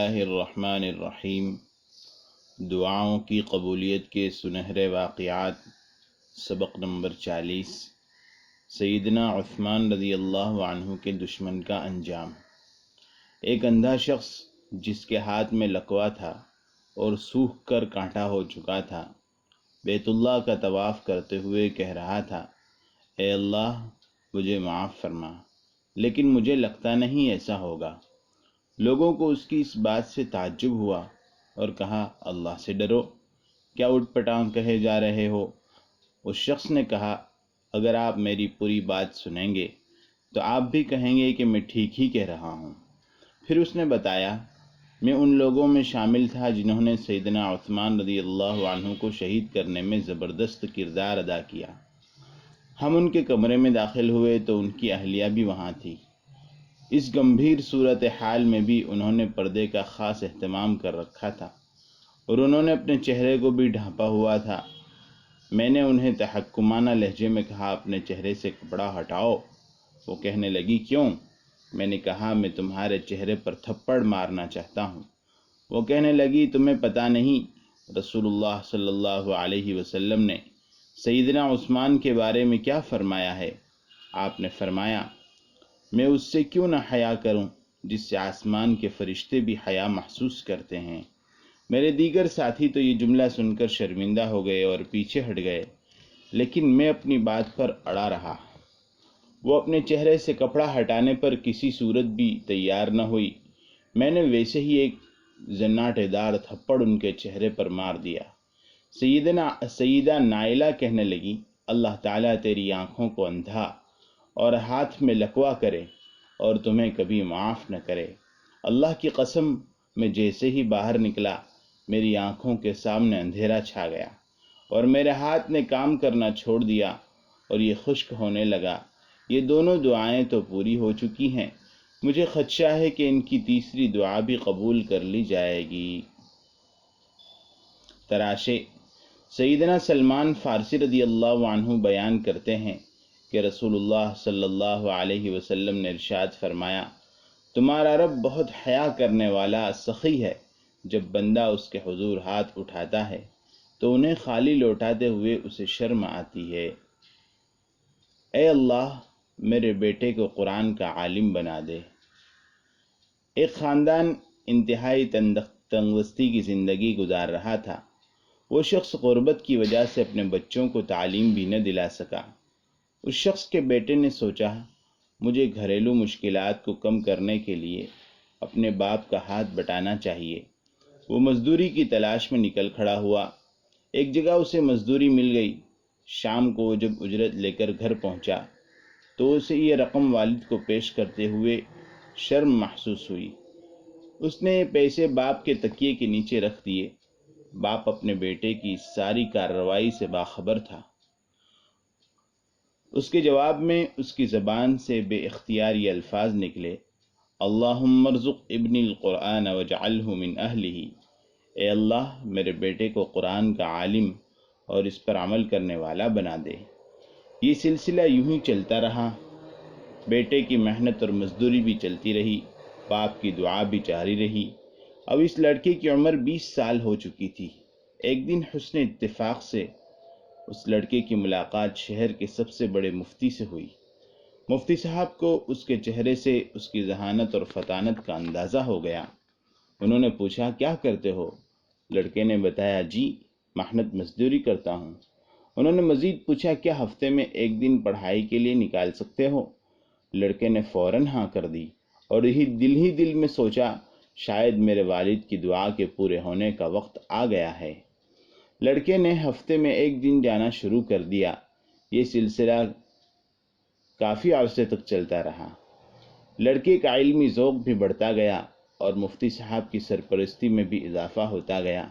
اللہ الرحمن الرحیم۔ دعاؤں کی قبولیت کے سنہرے واقعات، سبق نمبر 40۔ سیدنا عثمان رضی اللہ عنہ کے دشمن کا انجام۔ ایک اندھا شخص جس کے ہاتھ میں لکوا تھا اور سوکھ کر کانٹا ہو چکا تھا، بیت اللہ کا طواف کرتے ہوئے کہہ رہا تھا، اے اللہ مجھے معاف فرما، لیکن مجھے لگتا نہیں ایسا ہوگا۔ لوگوں کو اس کی اس بات سے تعجب ہوا اور کہا، اللہ سے ڈرو، کیا اٹھ پٹانگ کہے جا رہے ہو؟ اس شخص نے کہا، اگر آپ میری پوری بات سنیں گے تو آپ بھی کہیں گے کہ میں ٹھیک ہی کہہ رہا ہوں۔ پھر اس نے بتایا، میں ان لوگوں میں شامل تھا جنہوں نے سیدنا عثمان رضی اللہ عنہ کو شہید کرنے میں زبردست کردار ادا کیا۔ ہم ان کے کمرے میں داخل ہوئے تو ان کی اہلیہ بھی وہاں تھی۔ اس گمبھیر صورتحال میں بھی انہوں نے پردے کا خاص اہتمام کر رکھا تھا اور انہوں نے اپنے چہرے کو بھی ڈھانپا ہوا تھا۔ میں نے انہیں تحکمانہ لہجے میں کہا، اپنے چہرے سے کپڑا ہٹاؤ۔ وہ کہنے لگی، کیوں؟ میں نے کہا، میں تمہارے چہرے پر تھپڑ مارنا چاہتا ہوں۔ وہ کہنے لگی، تمہیں پتہ نہیں رسول اللہ صلی اللہ علیہ وسلم نے سیدنا عثمان کے بارے میں کیا فرمایا ہے؟ آپ نے فرمایا، میں اس سے کیوں نہ حیا کروں جس سے آسمان کے فرشتے بھی حیا محسوس کرتے ہیں۔ میرے دیگر ساتھی تو یہ جملہ سن کر شرمندہ ہو گئے اور پیچھے ہٹ گئے، لیکن میں اپنی بات پر اڑا رہا۔ وہ اپنے چہرے سے کپڑا ہٹانے پر کسی صورت بھی تیار نہ ہوئی۔ میں نے ویسے ہی ایک زناٹے دار تھپڑ ان کے چہرے پر مار دیا۔ سیدہ نائلہ کہنے لگی، اللہ تعالیٰ تیری آنکھوں کو اندھا اور ہاتھ میں لکوا کرے اور تمہیں کبھی معاف نہ کرے۔ اللہ کی قسم، میں جیسے ہی باہر نکلا میری آنکھوں کے سامنے اندھیرا چھا گیا اور میرے ہاتھ نے کام کرنا چھوڑ دیا اور یہ خشک ہونے لگا۔ یہ دونوں دعائیں تو پوری ہو چکی ہیں، مجھے خدشہ ہے کہ ان کی تیسری دعا بھی قبول کر لی جائے گی۔ تراشے، سیدنا سلمان فارسی رضی اللہ عنہ بیان کرتے ہیں کہ رسول اللہ صلی اللہ علیہ وسلم نے ارشاد فرمایا، تمہارا رب بہت حیا کرنے والا سخی ہے۔ جب بندہ اس کے حضور ہاتھ اٹھاتا ہے تو انہیں خالی لوٹاتے ہوئے اسے شرم آتی ہے۔ اے اللہ میرے بیٹے کو قرآن کا عالم بنا دے۔ ایک خاندان انتہائی تنگدستی کی زندگی گزار رہا تھا۔ وہ شخص غربت کی وجہ سے اپنے بچوں کو تعلیم بھی نہ دلا سکا۔ اس شخص کے بیٹے نے سوچا، مجھے گھریلو مشکلات کو کم کرنے کے لیے اپنے باپ کا ہاتھ بٹانا چاہیے۔ وہ مزدوری کی تلاش میں نکل کھڑا ہوا۔ ایک جگہ اسے مزدوری مل گئی۔ شام کو جب اجرت لے کر گھر پہنچا تو اسے یہ رقم والد کو پیش کرتے ہوئے شرم محسوس ہوئی۔ اس نے یہ پیسے باپ کے تکیے کے نیچے رکھ دیے۔ باپ اپنے بیٹے کی ساری کارروائی سے باخبر تھا۔ اس کے جواب میں اس کی زبان سے بے اختیار یہ الفاظ نکلے، اللہم ارزق ابنی القرآن واجعلہ من اہلہ۔ اے اللہ میرے بیٹے کو قرآن کا عالم اور اس پر عمل کرنے والا بنا دے۔ یہ سلسلہ یوں ہی چلتا رہا۔ بیٹے کی محنت اور مزدوری بھی چلتی رہی، باپ کی دعا بھی جاری رہی۔ اب اس لڑکے کی عمر 20 سال ہو چکی تھی۔ ایک دن حسن اتفاق سے اس لڑکے کی ملاقات شہر کے سب سے بڑے مفتی سے ہوئی۔ مفتی صاحب کو اس کے چہرے سے اس کی ذہانت اور فطانت کا اندازہ ہو گیا۔ انہوں نے پوچھا، کیا کرتے ہو؟ لڑکے نے بتایا، جی محنت مزدوری کرتا ہوں۔ انہوں نے مزید پوچھا، کیا ہفتے میں ایک دن پڑھائی کے لیے نکال سکتے ہو؟ لڑکے نے فوراً ہاں کر دی اور ہی دل میں سوچا، شاید میرے والد کی دعا کے پورے ہونے کا وقت آ گیا ہے۔ لڑکے نے ہفتے میں ایک دن جانا شروع کر دیا۔ یہ سلسلہ کافی عرصے تک چلتا رہا۔ لڑکے کا علمی ذوق بھی بڑھتا گیا اور مفتی صاحب کی سرپرستی میں بھی اضافہ ہوتا گیا۔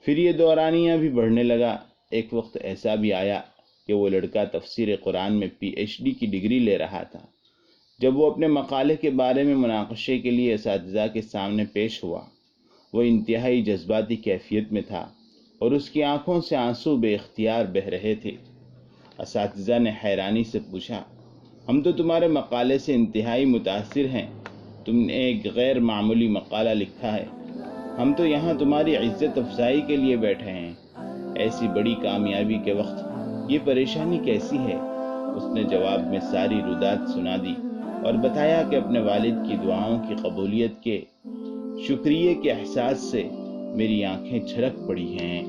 پھر یہ دورانیہ بھی بڑھنے لگا۔ ایک وقت ایسا بھی آیا کہ وہ لڑکا تفسیر قرآن میں PhD کی ڈگری لے رہا تھا۔ جب وہ اپنے مقالے کے بارے میں مناقشے کے لیے اساتذہ کے سامنے پیش ہوا، وہ انتہائی جذباتی کیفیت میں تھا اور اس کی آنکھوں سے آنسو بے اختیار بہہ رہے تھے۔ اساتذہ نے حیرانی سے پوچھا، ہم تو تمہارے مقالے سے انتہائی متاثر ہیں، تم نے ایک غیر معمولی مقالہ لکھا ہے، ہم تو یہاں تمہاری عزت افزائی کے لیے بیٹھے ہیں، ایسی بڑی کامیابی کے وقت یہ پریشانی کیسی ہے؟ اس نے جواب میں ساری رودات سنا دی اور بتایا کہ اپنے والد کی دعاؤں کی قبولیت کے شکریہ کے احساس سے میری آنکھیں چھلک پڑی ہیں۔